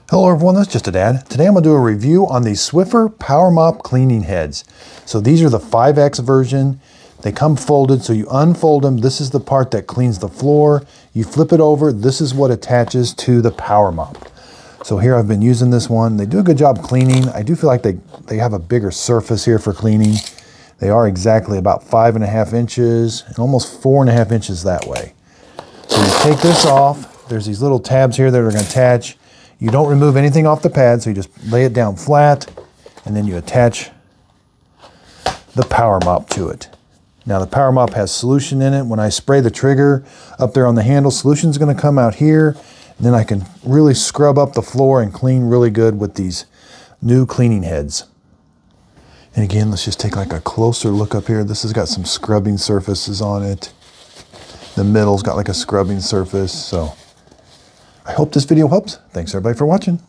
Hello everyone, that's just a dad. Today I'm going to do a review on the Swiffer PowerMop cleaning heads. So these are the 5X version. They come folded, so you unfold them. This is the part that cleans the floor. You flip it over. This is what attaches to the PowerMop. So here I've been using this one. They do a good job cleaning. I do feel like they have a bigger surface here for cleaning. They are exactly about 5.5 inches and almost 4.5 inches that way. So you take this off. There's these little tabs here that are going to attach. You don't remove anything off the pad, so you just lay it down flat, and then you attach the PowerMop to it. Now the PowerMop has solution in it. When I spray the trigger up there on the handle, solution's going to come out here, and then I can really scrub up the floor and clean really good with these new cleaning heads. And again, let's just take like a closer look up here. This has got some scrubbing surfaces on it. The middle's got like a scrubbing surface, so I hope this video helps. Thanks everybody for watching.